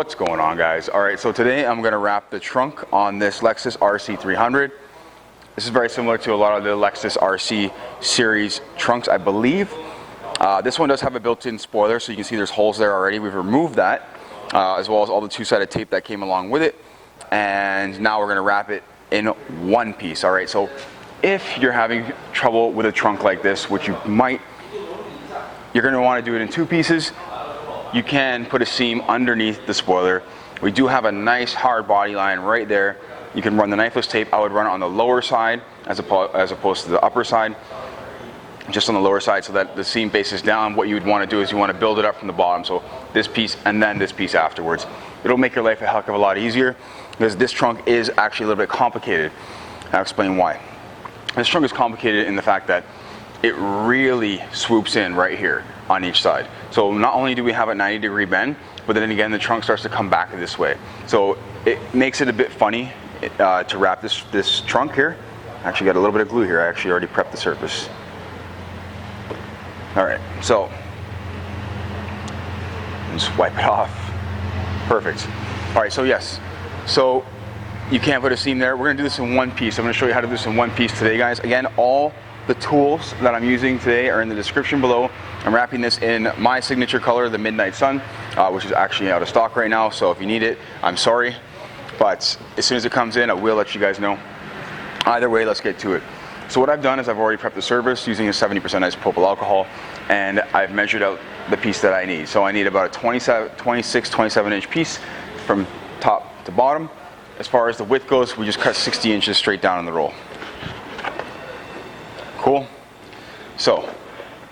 What's going on, guys? All right, so today I'm going to wrap the trunk on this Lexus RC300. This is very similar to a lot of the Lexus RC series trunks, I believe. This one does have a built-in spoiler, so you can see there's holes there already. We've removed that, as well as all the two-sided tape that came along with it. And now we're going to wrap it in one piece. All right, so if you're having trouble with a trunk like this, which you might, you're going to want to do it in two pieces. You can put a seam underneath the spoiler. We do have a nice hard body line right there. You can run the knifeless tape. I would run it on the lower side as opposed to the upper side. Just on the lower side so that the seam faces down. What you would want to do is you want to build it up from the bottom. So this piece and then this piece afterwards. It'll make your life a heck of a lot easier because this trunk is actually a little bit complicated. I'll explain why. This trunk is complicated in the fact that it really swoops in right here on each side. So not only do we have a 90-degree bend, but then again the trunk starts to come back this way. So it makes it a bit funny to wrap this trunk here. I actually got a little bit of glue here. I actually already prepped the surface. All right, so just wipe it off. Perfect. All right, so yes, so you can't put a seam there. We're gonna do this in one piece. I'm gonna show you how to do this in one piece today, guys. Again, all the tools that I'm using today are in the description below. I'm wrapping this in my signature color, the Midnight Sun, which is actually out of stock right now. So if you need it, I'm sorry. But as soon as it comes in, I will let you guys know. Either way, let's get to it. So what I've done is I've already prepped the surface using a 70% isopropyl alcohol, and I've measured out the piece that I need. So I need about a 27 inch piece from top to bottom. As far as the width goes, we just cut 60 inches straight down on the roll. Cool. So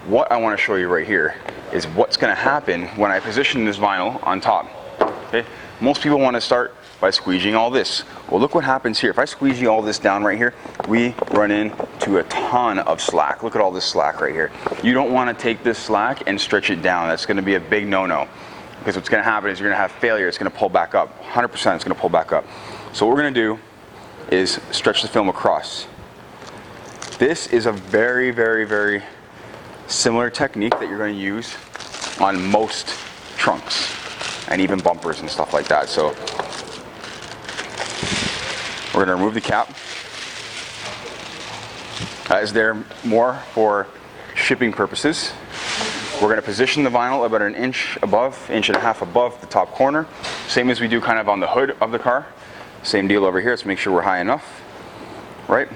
what I want to show you right here is what's going to happen when I position this vinyl on top. Okay. Most people want to start by squeegeeing all this. Well, look what happens here. If I squeegee all this down right here, we run into a ton of slack. Look at all this slack right here. You don't want to take this slack and stretch it down. That's going to be a big no-no, because what's going to happen is you're going to have failure. It's going to pull back up. 100% it's going to pull back up. So what we're going to do is stretch the film across. This is a very, very, very similar technique that you're going to use on most trunks and even bumpers and stuff like that. So we're going to remove the cap. That is there more for shipping purposes. We're going to position the vinyl about an inch above, inch and a half above the top corner. Same as we do kind of on the hood of the car. Same deal over here. Let's make sure we're high enough, right?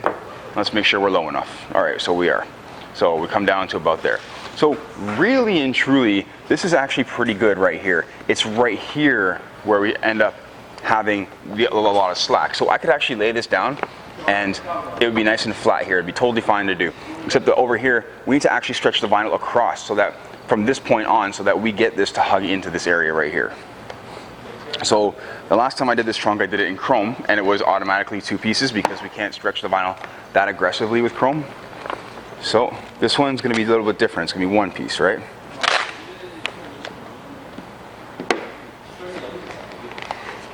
Let's make sure we're low enough. All right, so we are. So we come down to about there. So really and truly, this is actually pretty good right here. It's right here where we end up having a lot of slack. So I could actually lay this down and it would be nice and flat here. It'd be totally fine to do. Except that over here, we need to actually stretch the vinyl across so that from this point on, so that we get this to hug into this area right here. So the last time I did this trunk, I did it in chrome, and it was automatically two pieces because we can't stretch the vinyl that aggressively with chrome. So this one's going to be a little bit different. It's going to be one piece, right?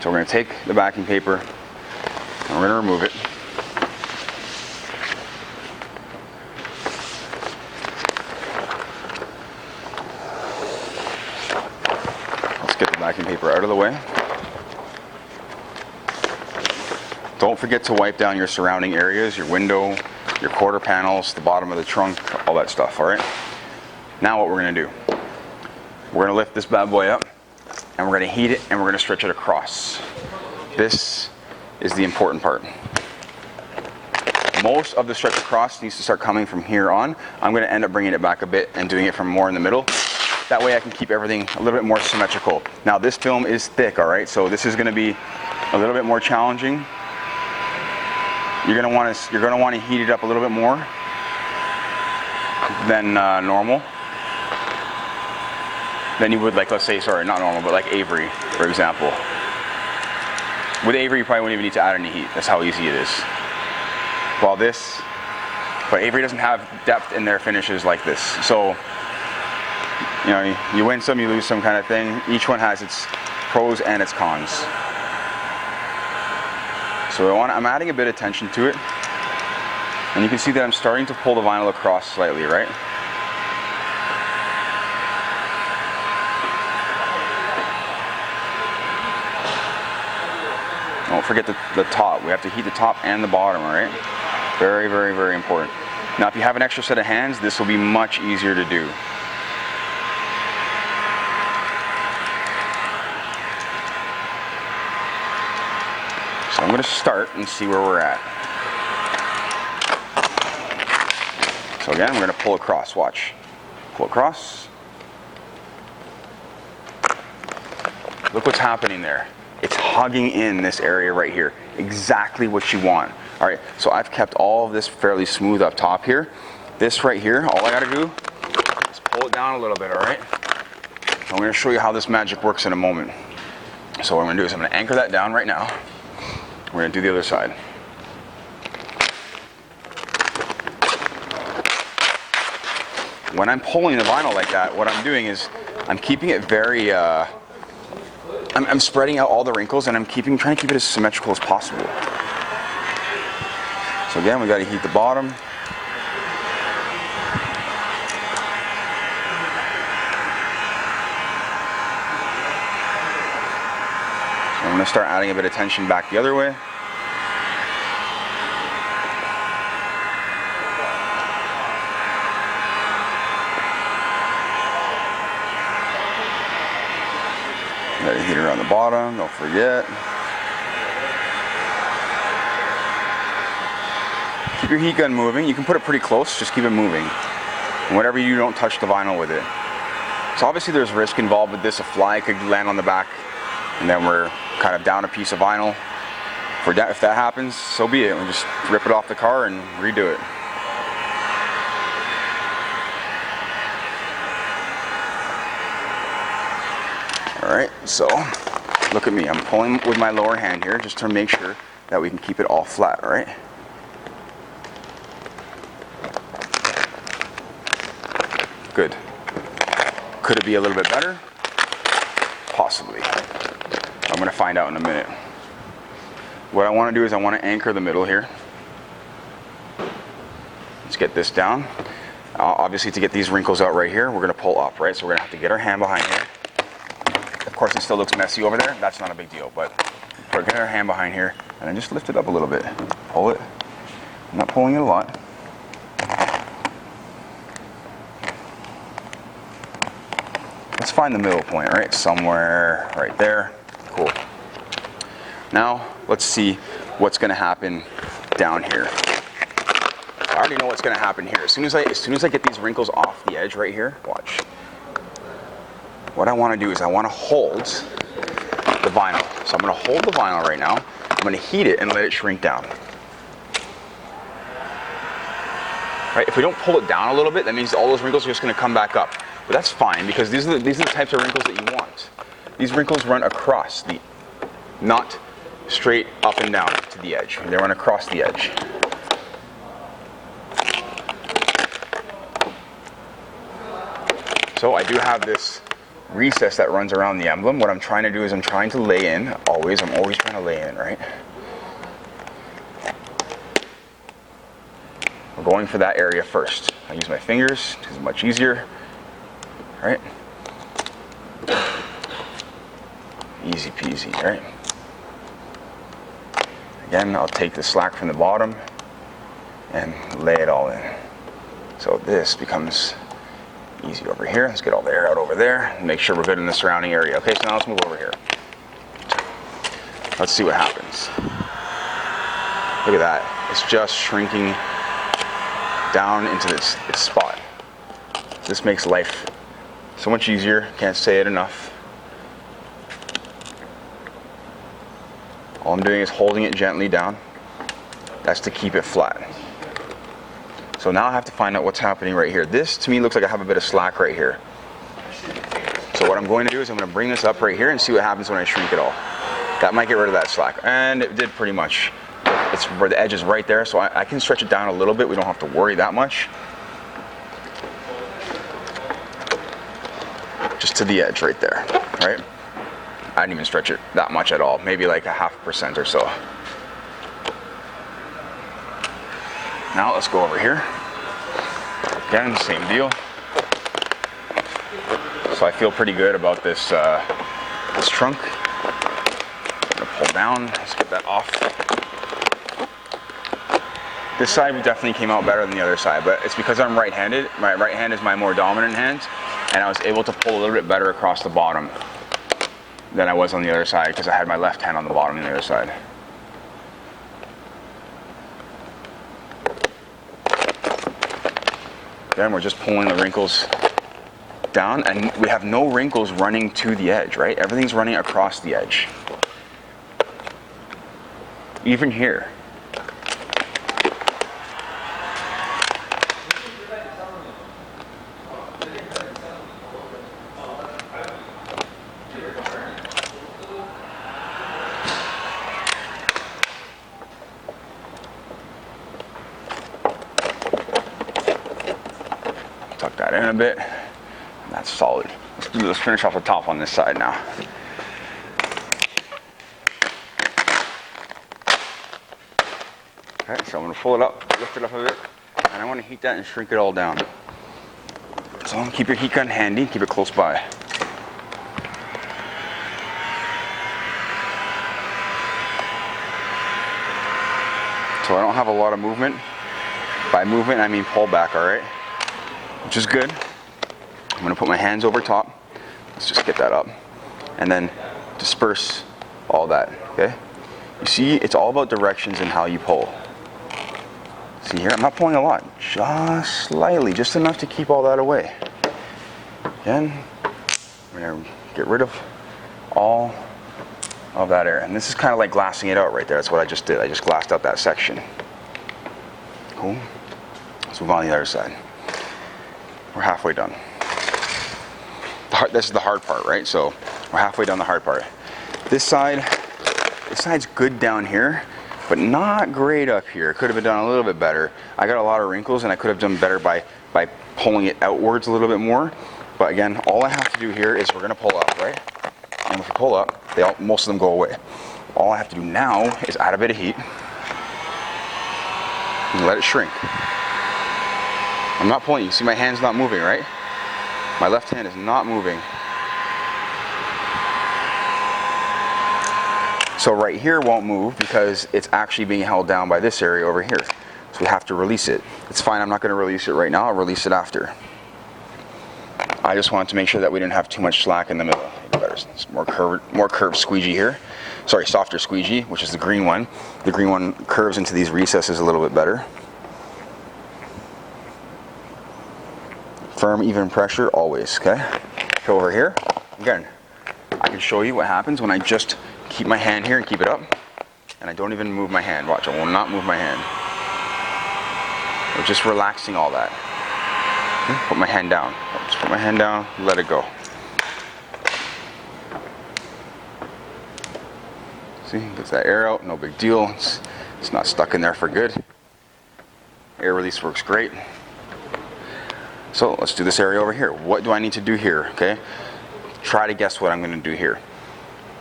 So we're going to take the backing paper and we're going to remove it. Let's get the backing paper out of the way. Don't forget to wipe down your surrounding areas, your window, your quarter panels, the bottom of the trunk, all that stuff, all right? Now what we're going to do, we're going to lift this bad boy up and we're going to heat it and we're going to stretch it across. This is the important part. Most of the stretch across needs to start coming from here on. I'm going to end up bringing it back a bit and doing it from more in the middle. That way I can keep everything a little bit more symmetrical. Now this film is thick, all right? So this is going to be a little bit more challenging. You're going to want to heat it up a little bit more than normal. Than you would, like, let's say, sorry, not normal, but like Avery, for example. With Avery, you probably wouldn't even need to add any heat. That's how easy it is. While this, but Avery doesn't have depth in their finishes like this. So, you know, you win some, you lose some kind of thing. Each one has its pros and its cons. So I'm adding a bit of tension to it. And you can see that I'm starting to pull the vinyl across slightly, right? Don't forget the top. We have to heat the top and the bottom, all right? Very, very, very important. Now, if you have an extra set of hands, this will be much easier to do. So I'm going to start and see where we're at. So again, we're going to pull across. Watch. Pull across. Look what's happening there. It's hugging in this area right here. Exactly what you want. All right, so I've kept all of this fairly smooth up top here. This right here, all I gotta do is pull it down a little bit, all right? I'm gonna show you how this magic works in a moment. So what I'm gonna do is I'm gonna anchor that down right now. We're gonna do the other side. When I'm pulling the vinyl like that, what I'm doing is I'm keeping it very, I'm spreading out all the wrinkles, and I'm trying to keep it as symmetrical as possible. So again, we got to heat the bottom. So I'm going to start adding a bit of tension back the other way. Got a heater on the bottom, don't forget. Keep your heat gun moving. You can put it pretty close, just keep it moving. And whatever you do, don't touch the vinyl with it. So obviously there's risk involved with this. A fly could land on the back, and then we're kind of down a piece of vinyl. If that happens, so be it. We'll just rip it off the car and redo it. Alright, so look at me. I'm pulling with my lower hand here just to make sure that we can keep it all flat, alright? Good. Could it be a little bit better? Possibly. I'm going to find out in a minute. What I want to do is I want to anchor the middle here. Let's get this down. Obviously, to get these wrinkles out right here, we're going to pull up, right? So we're going to have to get our hand behind here. Of course, it still looks messy over there. That's not a big deal, but get our hand behind here and then just lift it up a little bit. Pull it. I'm not pulling it a lot. Let's find the middle point, right? Somewhere right there. Cool. Now, let's see what's going to happen down here. I already know what's going to happen here. As soon as I get these wrinkles off the edge right here, watch. What I want to do is I want to hold the vinyl. So I'm going to hold the vinyl right now. I'm going to heat it and let it shrink down. Right? If we don't pull it down a little bit, that means all those wrinkles are just going to come back up. But that's fine, because these are the types of wrinkles that you want. These wrinkles run across not straight up and down to the edge. They run across the edge. So I do have this recess that runs around the emblem. What I'm trying to do is I'm trying to lay in, I'm always trying to lay in, right? We're going for that area first. I use my fingers because it's much easier, right? Easy peasy, right? Again, I'll take the slack from the bottom and lay it all in. So this becomes easy over here. Let's get all the air out over there. Make sure we're good in the surrounding area. Okay, so now let's move over here. Let's see what happens. Look at that. It's just shrinking down into this spot. This makes life so much easier. Can't say it enough. All I'm doing is holding it gently down. That's to keep it flat. So now I have to find out what's happening right here. This, to me, looks like I have a bit of slack right here. So what I'm going to do is I'm going to bring this up right here and see what happens when I shrink it all. That might get rid of that slack. And it did pretty much. It's where the edge is right there, so I can stretch it down a little bit. We don't have to worry that much. Just to the edge right there, right? I didn't even stretch it that much at all. Maybe like 0.5% or so. Now let's go over here. Again, same deal. So I feel pretty good about this this trunk. I'm gonna pull down. Let's get that off. This side definitely came out better than the other side, but it's because I'm right-handed. My right hand is my more dominant hand, and I was able to pull a little bit better across the bottom than I was on the other side because I had my left hand on the bottom on the other side. Then we're just pulling the wrinkles down, and we have no wrinkles running to the edge, right? Everything's running across the edge. Even here. Tuck that in a bit. That's solid. Let's finish off the top on this side now. Okay, so I'm going to pull it up, lift it up a bit, and I want to heat that and shrink it all down. So keep your heat gun handy, keep it close by. So I don't have a lot of movement. By movement, I mean pull back, all right? Which is good. I'm going to put my hands over top. Let's just get that up. And then disperse all that, okay? You see, it's all about directions and how you pull. See here, I'm not pulling a lot, just slightly, just enough to keep all that away. Again, I'm going to get rid of all of that air. And this is kind of like glassing it out right there. That's what I just did. I just glassed out that section. Cool. Let's move on to the other side. We're halfway done. This is the hard part, right? So we're halfway down the hard part. This side's good down here, but not great up here. Could have been done a little bit better. I got a lot of wrinkles, and I could have done better by pulling it outwards a little bit more. But again, all I have to do here is we're gonna pull up, right? And if we pull up, most of them go away. All I have to do now is add a bit of heat and let it shrink. I'm not pulling. You see my hand's not moving, right? My left hand is not moving. So right here won't move because it's actually being held down by this area over here. So we have to release it. It's fine, I'm not going to release it right now. I'll release it after. I just wanted to make sure that we didn't have too much slack in the middle. It's more curved squeegee here. Sorry, softer squeegee, which is the green one. The green one curves into these recesses a little bit better. Firm, even pressure, always, okay? Go over here. Again, I can show you what happens when I just keep my hand here and keep it up, and I don't even move my hand. Watch, I will not move my hand. We're just relaxing all that. Okay? Put my hand down. Just put my hand down, let it go. See, gets that air out, no big deal. It's not stuck in there for good. Air release works great. So let's do this area over here. What do I need to do here, okay? Try to guess what I'm gonna do here.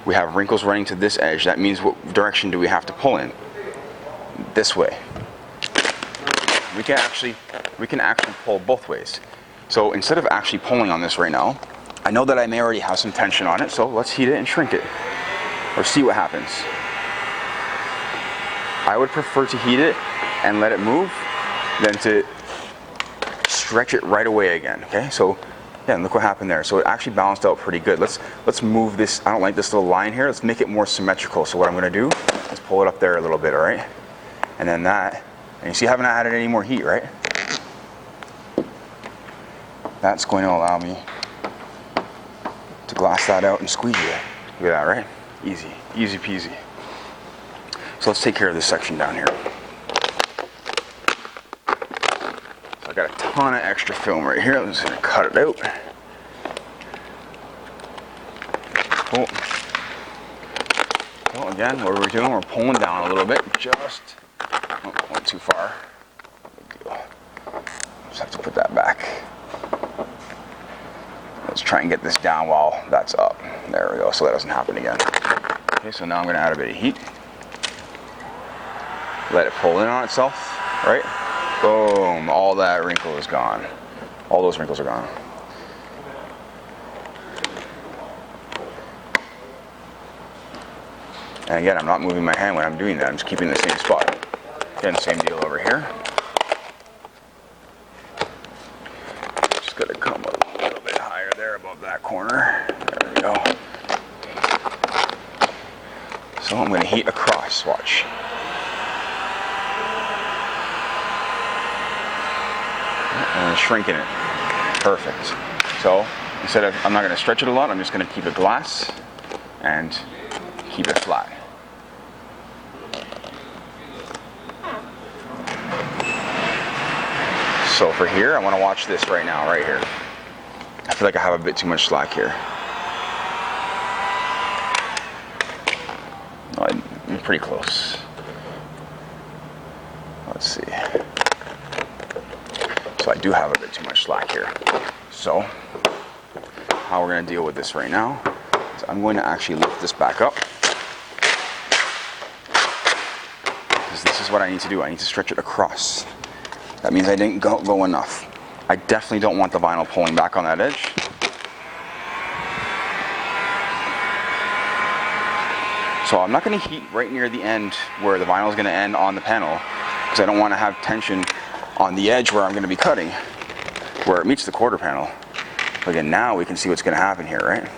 We have wrinkles running to this edge. That means what direction do we have to pull in? This way. We can actually pull both ways. So instead of actually pulling on this right now, I know that I may already have some tension on it, so let's heat it and shrink it. Or see what happens. I would prefer to heat it and let it move than to stretch it right away again, okay? So, yeah, look what happened there. So it actually balanced out pretty good. Let's move this. I don't like this little line here. Let's make it more symmetrical. So what I'm gonna do is pull it up there a little bit, all right? And then that, and you see I haven't added any more heat, right? That's going to allow me to glass that out and squeegee it. Look at that, right? Easy, easy peasy. So let's take care of this section down here. So I got a ton of extra film right here. I'm just gonna cut it out. Cool. So again, what are we doing? We're pulling down a little bit. Just, oh, went too far. Good deal. Just have to put that back. Let's try and get this down while that's up. There we go, so that doesn't happen again. Okay, so now I'm gonna add a bit of heat. Let it pull in on itself, right? Boom, all that wrinkle is gone. All those wrinkles are gone. And again, I'm not moving my hand when I'm doing that. I'm just keeping the same spot. Again, same deal over here. Just gotta come a little bit higher there above that corner. There we go. So I'm gonna heat across, watch. And I'm shrinking it. Perfect. So instead of, I'm not gonna stretch it a lot, I'm just gonna keep it glass and keep it flat. So for here, I want to watch this right now, right here. I feel like I have a bit too much slack here. Oh, I'm pretty close. Let's see. So I do have a bit too much slack here. So how we're going to deal with this right now is I'm going to actually lift this back up. Because this is what I need to do. I need to stretch it across. That means I didn't go enough. I definitely don't want the vinyl pulling back on that edge. So I'm not going to heat right near the end where the vinyl is going to end on the panel, because I don't want to have tension on the edge where I'm going to be cutting, where it meets the quarter panel. So again, now we can see what's going to happen here, right?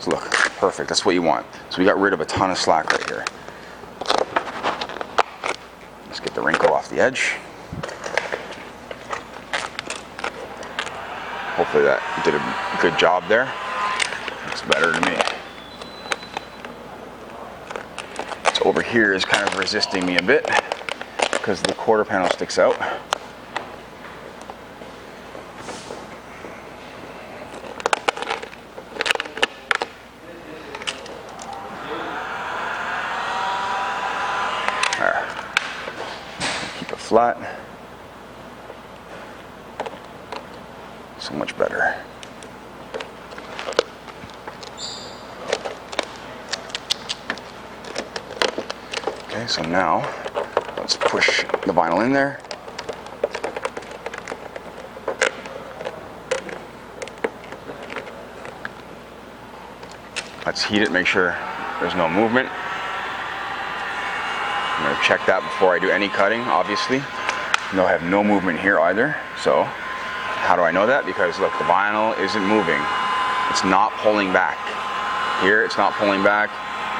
So look, perfect. That's what you want. So we got rid of a ton of slack right here. Let's get the wrinkle off the edge. Hopefully that did a good job there. Looks better to me. So over here is kind of resisting me a bit because the quarter panel sticks out. There. Keep it flat. So much better. Okay, so now let's push the vinyl in there. Let's heat it, make sure there's no movement. I'm going to check that before I do any cutting, obviously. No, I have no movement here either, so how do I know that? Because look, the vinyl isn't moving. It's not pulling back. Here, it's not pulling back.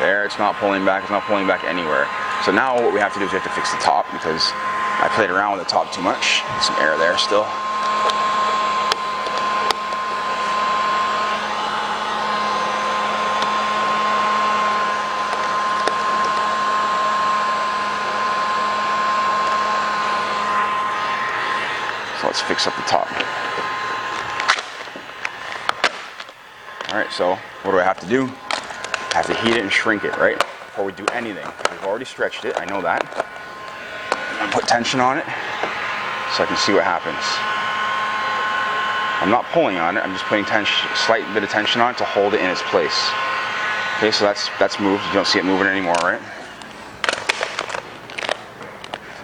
There, it's not pulling back. It's not pulling back anywhere. So now what we have to do is we have to fix the top, because I played around with the top too much. Some air there still. So let's fix up the top. Alright, so what do I have to do? I have to heat it and shrink it, right? Before we do anything. We've already stretched it, I know that. I'm gonna put tension on it so I can see what happens. I'm not pulling on it, I'm just putting tension, slight bit of tension on it to hold it in its place. Okay, so that's moved. You don't see it moving anymore, right?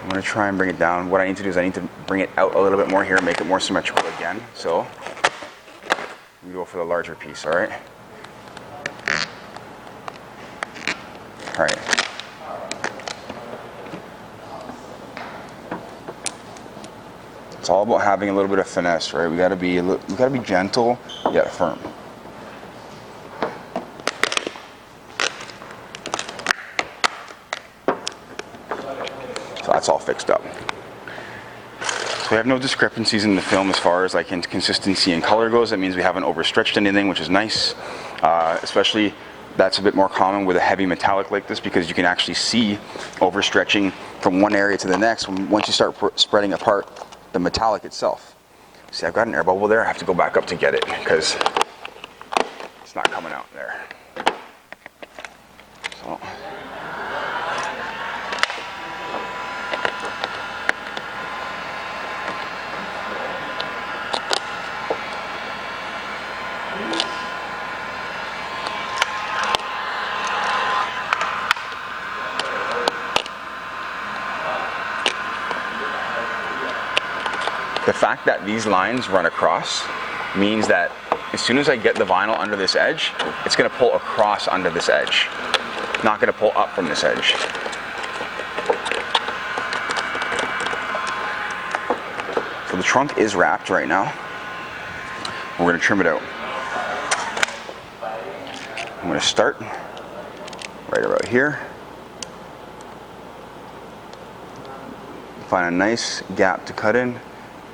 I'm going to try and bring it down. What I need to do is I need to bring it out a little bit more here, make it more symmetrical again. So we go for the larger piece, all right? All right. It's all about having a little bit of finesse, right? We got to be gentle yet firm. So that's all fixed up. So we have no discrepancies in the film as far as like consistency and color goes. That means we haven't overstretched anything, which is nice. Especially that's a bit more common with a heavy metallic like this, because you can actually see overstretching from one area to the next once you start spreading apart the metallic itself. See, I've got an air bubble there. I have to go back up to get it because it's not coming out there. So. The fact that these lines run across means that as soon as I get the vinyl under this edge, it's going to pull across under this edge. not going to pull up from this edge. So the trunk is wrapped right now. We're going to trim it out. I'm going to start right about here. Find a nice gap to cut in,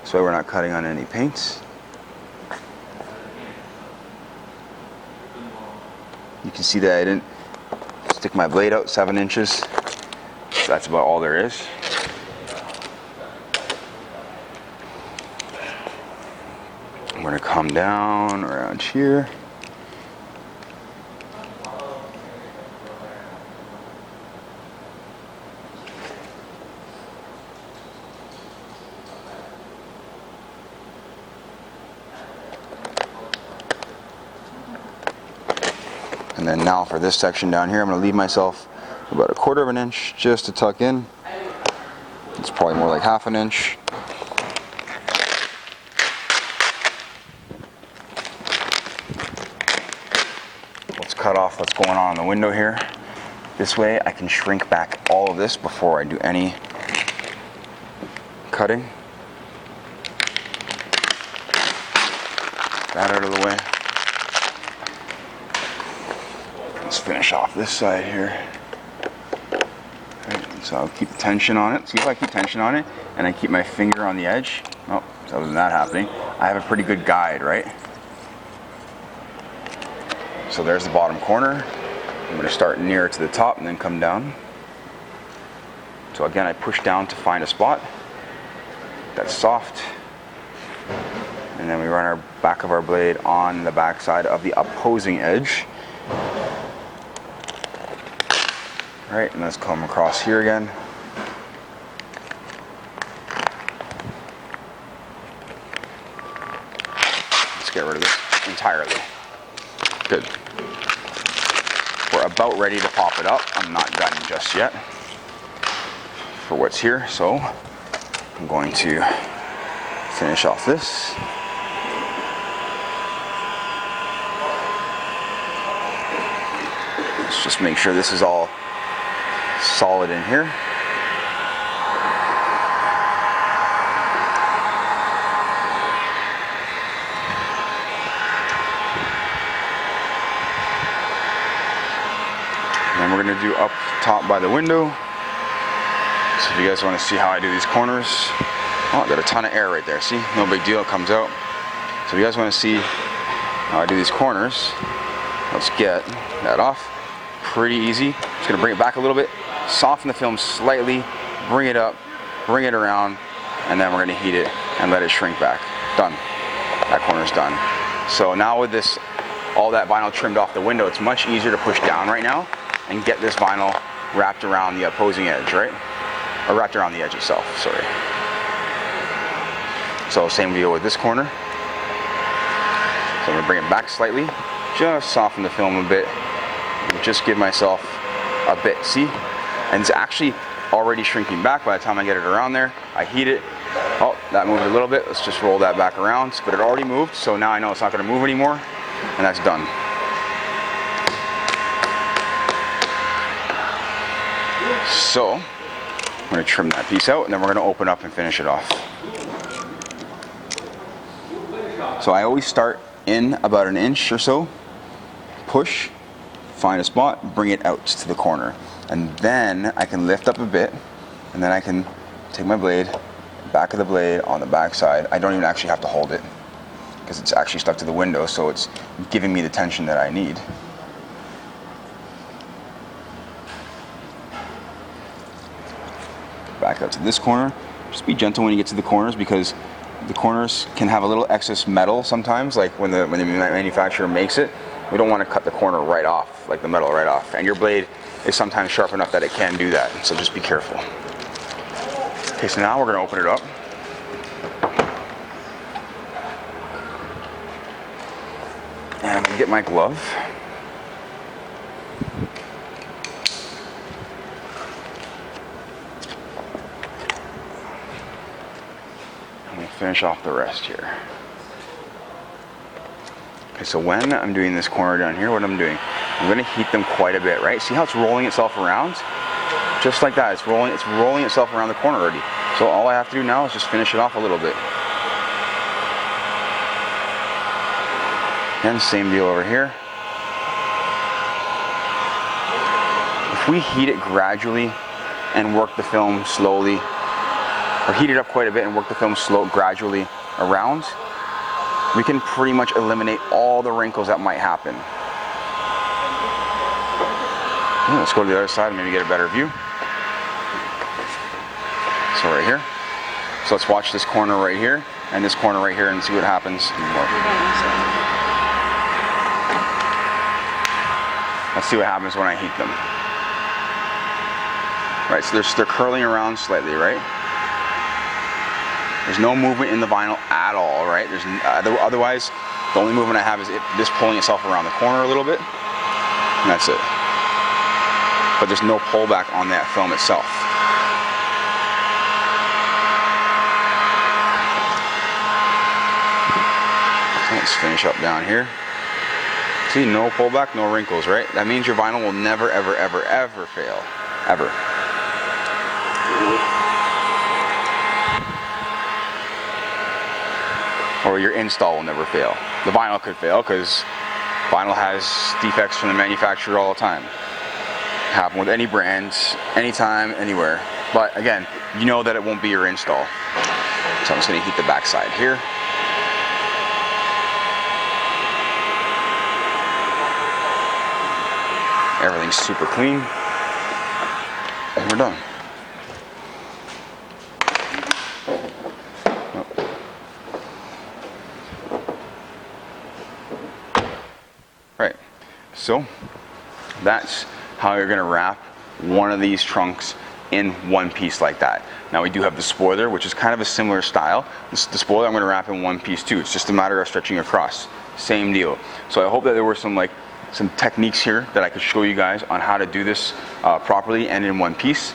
so we're not cutting on any paints. You can see that I didn't stick my blade out 7 inches. So that's about all there is. I'm going to come down around here. And then now for this section down here, I'm going to leave myself about 1/4 of an inch just to tuck in. It's probably more like 1/2 inch. Let's cut off what's going on in the window here. This way I can shrink back all of this before I do any cutting. That out of the way. Let's finish off this side here. Right, so I'll keep the tension on it. See if I keep tension on it and I keep my finger on the edge. Oh, so wasn't that happening. I have a pretty good guide, right? So there's the bottom corner. I'm going to start nearer to the top and then come down. So again, I push down to find a spot that's soft. And then we run our back of our blade on the back side of the opposing edge. Right, and let's come across here again. Let's get rid of this entirely. Good. We're about ready to pop it up. I'm not done just yet for what's here, so I'm going to finish off this. Let's just make sure this is all solid in here. And then we're going to do up top by the window. So if you guys want to see how I do these corners, oh, I got a ton of air right there. See, no big deal, it comes out. So if you guys want to see how I do these corners, let's get that off. Pretty easy. Just going to bring it back a little bit, soften the film slightly, bring it up, bring it around, and then we're going to heat it and let it shrink back. Done. That corner's done. So now with this, all that vinyl trimmed off the window, it's much easier to push down right now and get this vinyl wrapped around the opposing edge, right? Or wrapped around the edge itself, sorry. So same deal with this corner. So I'm going to bring it back slightly, just soften the film a bit, just give myself a bit, see? And it's actually already shrinking back by the time I get it around there. I heat it. Oh, that moved a little bit. Let's just roll that back around. But it already moved, so now I know it's not going to move anymore, and that's done. So I'm going to trim that piece out, and then we're going to open up and finish it off. So I always start in about 1 inch or so, push, find a spot, bring it out to the corner, and then I can lift up a bit, and then I can take my blade, back of the blade on the back side. I don't even actually have to hold it because it's actually stuck to the window, so it's giving me the tension that I need. Back out to this corner. Just be gentle when you get to the corners, because the corners can have a little excess metal sometimes, like when the manufacturer makes it. We don't want to cut the corner right off, like the metal right off. And your blade is sometimes sharp enough that it can do that, so just be careful. Okay, so now we're going to open it up. And I'm going to get my glove. I'm going to finish off the rest here. Okay, so when I'm doing this corner down here, what I'm doing, I'm gonna heat them quite a bit, right? See how it's rolling itself around? Just like that, it's rolling itself around the corner already. So all I have to do now is just finish it off a little bit. And same deal over here. If we heat it gradually and work the film slowly, or heat it up quite a bit and work the film gradually around, we can pretty much eliminate all the wrinkles that might happen. Let's go to the other side and maybe get a better view. So right here. So let's watch this corner right here and this corner right here and see what happens. Let's see what happens when I heat them. Right, so they're curling around slightly, right? There's no movement in the vinyl at all, right? There's otherwise, the only movement I have is this pulling itself around the corner a little bit, and that's it. But there's no pullback on that film itself. So let's finish up down here. See, no pullback, no wrinkles, right? That means your vinyl will never, ever, ever, ever fail. Ever. Or your install will never fail. The vinyl could fail because vinyl has defects from the manufacturer all the time. Happen with any brand, anytime, anywhere. But again, you know that it won't be your install. So I'm just going to heat the back side here. Everything's super clean. And we're done. Right, so that's how you're gonna wrap one of these trunks in one piece like that. Now we do have the spoiler, which is kind of a similar style. The spoiler I'm gonna wrap in one piece too. It's just a matter of stretching across. Same deal. So I hope that there were some techniques here that I could show you guys on how to do this properly and in one piece.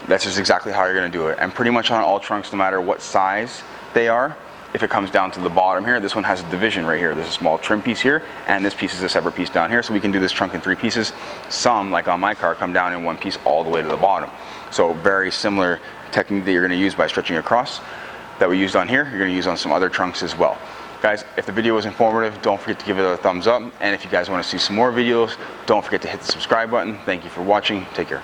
That's just exactly how you're gonna do it. And pretty much on all trunks, no matter what size they are, if it comes down to the bottom here, this one has a division right here. There's a small trim piece here, and this piece is a separate piece down here, so we can do this trunk in 3 pieces. Some, like on my car, come down in one piece all the way to the bottom. So very similar technique that you're gonna use by stretching across that we used on here, you're gonna use on some other trunks as well. Guys, if the video was informative, don't forget to give it a thumbs up, and if you guys wanna see some more videos, don't forget to hit the subscribe button. Thank you for watching, take care.